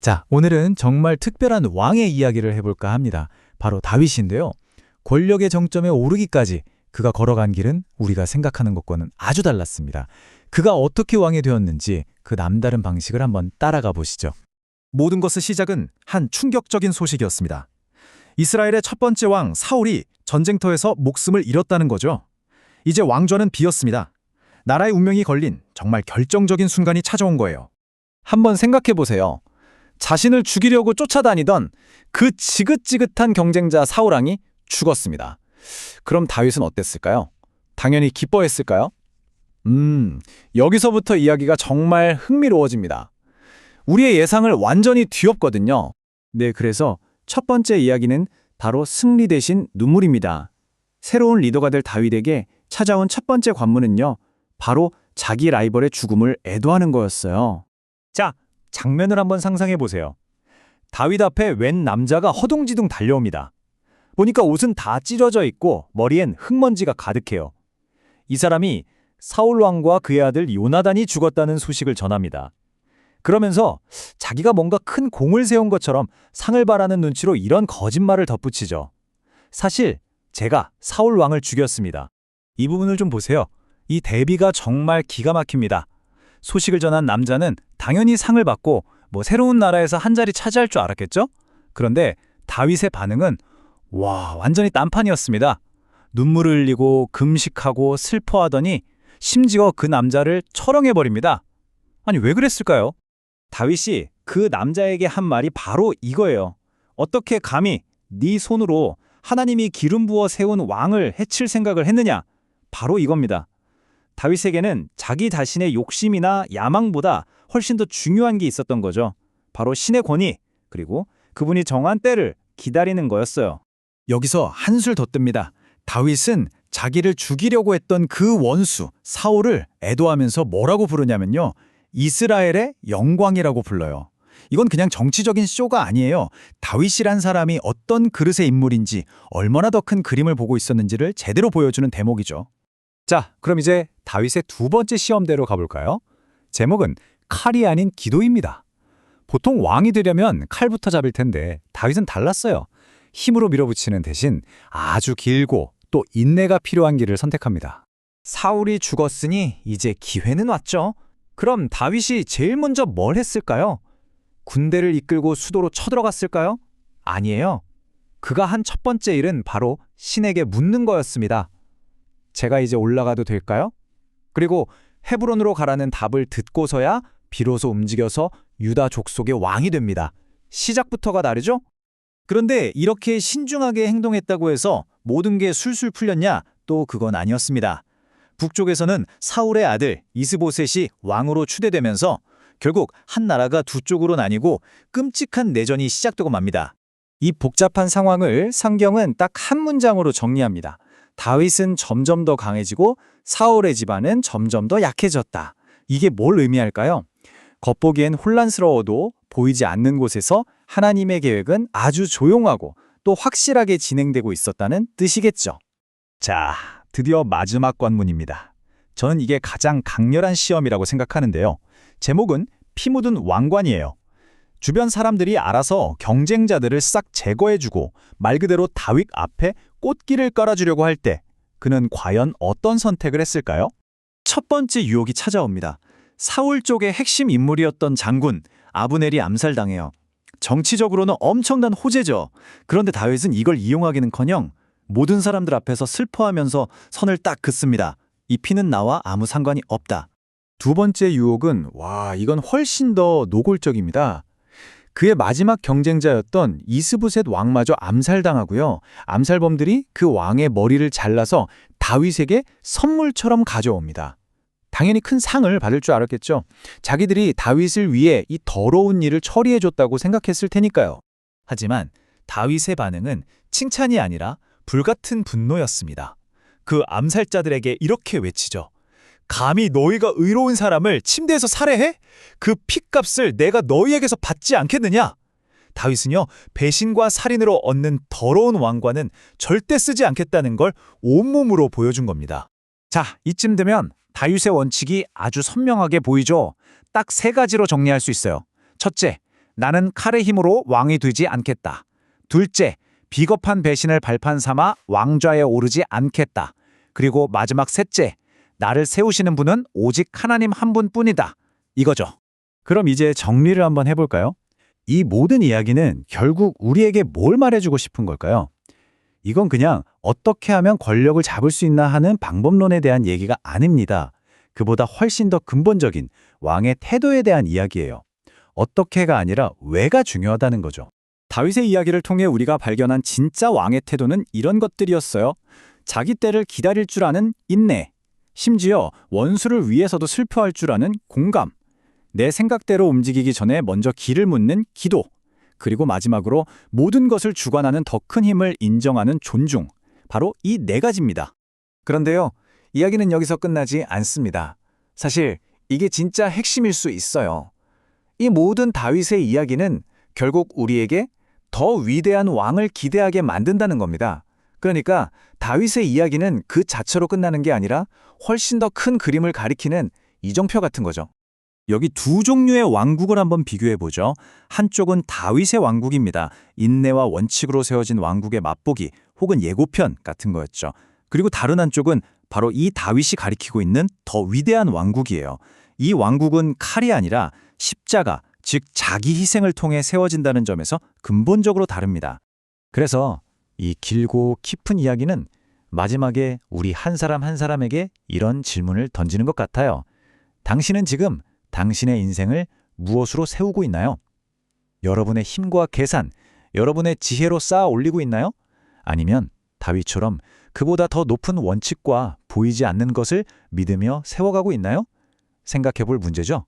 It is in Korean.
자, 오늘은 정말 특별한 왕의 이야기를 해볼까 합니다. 바로 다윗인데요. 권력의 정점에 오르기까지 그가 걸어간 길은 우리가 생각하는 것과는 아주 달랐습니다. 그가 어떻게 왕이 되었는지 그 남다른 방식을 한번 따라가 보시죠. 모든 것의 시작은 한 충격적인 소식이었습니다. 이스라엘의 첫 번째 왕 사울이 전쟁터에서 목숨을 잃었다는 거죠. 이제 왕좌는 비었습니다. 나라의 운명이 걸린 정말 결정적인 순간이 찾아온 거예요. 한번 생각해 보세요. 자신을 죽이려고 쫓아다니던 그 지긋지긋한 경쟁자 사울왕이 죽었습니다. 그럼 다윗은 어땠을까요? 당연히 기뻐했을까요? 여기서부터 이야기가 정말 흥미로워집니다. 우리의 예상을 완전히 뒤엎거든요. 네, 그래서 첫 번째 이야기는 바로 승리 대신 눈물입니다. 새로운 리더가 될 다윗에게 찾아온 첫 번째 관문은요, 바로 자기 라이벌의 죽음을 애도하는 거였어요. 자, 장면을 한번 상상해 보세요. 다윗 앞에 웬 남자가 허둥지둥 달려옵니다. 보니까 옷은 다 찢어져 있고 머리엔 흙먼지가 가득해요. 이 사람이 사울 왕과 그의 아들 요나단이 죽었다는 소식을 전합니다. 그러면서 자기가 뭔가 큰 공을 세운 것처럼 상을 바라는 눈치로 이런 거짓말을 덧붙이죠. 사실 제가 사울 왕을 죽였습니다. 이 부분을 좀 보세요. 이 대비가 정말 기가 막힙니다. 소식을 전한 남자는 당연히 상을 받고 새로운 나라에서 한 자리 차지할 줄 알았겠죠? 그런데 다윗의 반응은 완전히 딴판이었습니다. 눈물을 흘리고 금식하고 슬퍼하더니 심지어 그 남자를 처형해버립니다. 아니, 왜 그랬을까요? 다윗이 그 남자에게 한 말이 바로 이거예요. 어떻게 감히 네 손으로 하나님이 기름 부어 세운 왕을 해칠 생각을 했느냐? 바로 이겁니다. 다윗에게는 자기 자신의 욕심이나 야망보다 훨씬 더 중요한 게 있었던 거죠. 바로 신의 권위, 그리고 그분이 정한 때를 기다리는 거였어요. 여기서 한술 더 뜹니다. 다윗은 자기를 죽이려고 했던 그 원수 사울을 애도하면서 뭐라고 부르냐면요, 이스라엘의 영광이라고 불러요. 이건 그냥 정치적인 쇼가 아니에요. 다윗이란 사람이 어떤 그릇의 인물인지, 얼마나 더 큰 그림을 보고 있었는지를 제대로 보여주는 대목이죠. 자, 그럼 이제 다윗의 두 번째 시험대로 가볼까요? 제목은 칼이 아닌 기도입니다. 보통 왕이 되려면 칼부터 잡을 텐데 다윗은 달랐어요. 힘으로 밀어붙이는 대신 아주 길고 또 인내가 필요한 길을 선택합니다. 사울이 죽었으니 이제 기회는 왔죠. 그럼 다윗이 제일 먼저 뭘 했을까요? 군대를 이끌고 수도로 쳐들어갔을까요? 아니에요. 그가 한 첫 번째 일은 바로 신에게 묻는 거였습니다. 제가 이제 올라가도 될까요? 그리고 헤브론으로 가라는 답을 듣고서야 비로소 움직여서 유다 족속의 왕이 됩니다. 시작부터가 다르죠? 그런데 이렇게 신중하게 행동했다고 해서 모든 게 술술 풀렸냐? 또 그건 아니었습니다. 북쪽에서는 사울의 아들 이스보셋이 왕으로 추대되면서 결국 한 나라가 두 쪽으로 나뉘고 끔찍한 내전이 시작되고 맙니다. 이 복잡한 상황을 성경은 딱 한 문장으로 정리합니다. 다윗은 점점 더 강해지고 사울의 집안은 점점 더 약해졌다. 이게 뭘 의미할까요? 겉보기엔 혼란스러워도 보이지 않는 곳에서 하나님의 계획은 아주 조용하고 또 확실하게 진행되고 있었다는 뜻이겠죠. 자, 드디어 마지막 관문입니다. 저는 이게 가장 강렬한 시험이라고 생각하는데요. 제목은 피 묻은 왕관이에요. 주변 사람들이 알아서 경쟁자들을 싹 제거해주고 말 그대로 다윗 앞에 꽃길을 깔아주려고 할 때 그는 과연 어떤 선택을 했을까요? 첫 번째 유혹이 찾아옵니다. 사울 쪽의 핵심 인물이었던 장군 아브넬이 암살당해요. 정치적으로는 엄청난 호재죠. 그런데 다윗은 이걸 이용하기는커녕 모든 사람들 앞에서 슬퍼하면서 선을 딱 긋습니다. 이 피는 나와 아무 상관이 없다. 두 번째 유혹은 이건 훨씬 더 노골적입니다. 그의 마지막 경쟁자였던 이스보셋 왕마저 암살당하고요. 암살범들이 그 왕의 머리를 잘라서 다윗에게 선물처럼 가져옵니다. 당연히 큰 상을 받을 줄 알았겠죠. 자기들이 다윗을 위해 이 더러운 일을 처리해줬다고 생각했을 테니까요. 하지만 다윗의 반응은 칭찬이 아니라 불같은 분노였습니다. 그 암살자들에게 이렇게 외치죠. 감히 너희가 의로운 사람을 침대에서 살해해? 그 핏값을 내가 너희에게서 받지 않겠느냐? 다윗은요, 배신과 살인으로 얻는 더러운 왕관은 절대 쓰지 않겠다는 걸 온몸으로 보여준 겁니다. 자, 이쯤 되면 다윗의 원칙이 아주 선명하게 보이죠. 딱 세 가지로 정리할 수 있어요. 첫째, 나는 칼의 힘으로 왕이 되지 않겠다. 둘째, 비겁한 배신을 발판 삼아 왕좌에 오르지 않겠다. 그리고 마지막 셋째, 나를 세우시는 분은 오직 하나님 한 분뿐이다. 이거죠. 그럼 이제 정리를 한번 해볼까요? 이 모든 이야기는 결국 우리에게 뭘 말해주고 싶은 걸까요? 이건 그냥 어떻게 하면 권력을 잡을 수 있나 하는 방법론에 대한 얘기가 아닙니다. 그보다 훨씬 더 근본적인 왕의 태도에 대한 이야기예요. 어떻게가 아니라 왜가 중요하다는 거죠. 다윗의 이야기를 통해 우리가 발견한 진짜 왕의 태도는 이런 것들이었어요. 자기 때를 기다릴 줄 아는 인내, 심지어 원수를 위해서도 슬퍼할 줄 아는 공감, 내 생각대로 움직이기 전에 먼저 길을 묻는 기도, 그리고 마지막으로 모든 것을 주관하는 더 큰 힘을 인정하는 존중, 바로 이 네 가지입니다. 그런데요, 이야기는 여기서 끝나지 않습니다. 사실 이게 진짜 핵심일 수 있어요. 이 모든 다윗의 이야기는 결국 우리에게 더 위대한 왕을 기대하게 만든다는 겁니다. 그러니까 다윗의 이야기는 그 자체로 끝나는 게 아니라 훨씬 더 큰 그림을 가리키는 이정표 같은 거죠. 여기 두 종류의 왕국을 한번 비교해 보죠. 한쪽은 다윗의 왕국입니다. 인내와 원칙으로 세워진 왕국의 맛보기 혹은 예고편 같은 거였죠. 그리고 다른 한쪽은 바로 이 다윗이 가리키고 있는 더 위대한 왕국이에요. 이 왕국은 칼이 아니라 십자가, 즉 자기 희생을 통해 세워진다는 점에서 근본적으로 다릅니다. 그래서 이 길고 깊은 이야기는 마지막에 우리 한 사람 한 사람에게 이런 질문을 던지는 것 같아요. 당신은 지금 당신의 인생을 무엇으로 세우고 있나요? 여러분의 힘과 계산, 여러분의 지혜로 쌓아 올리고 있나요? 아니면 다윗처럼 그보다 더 높은 원칙과 보이지 않는 것을 믿으며 세워가고 있나요? 생각해 볼 문제죠.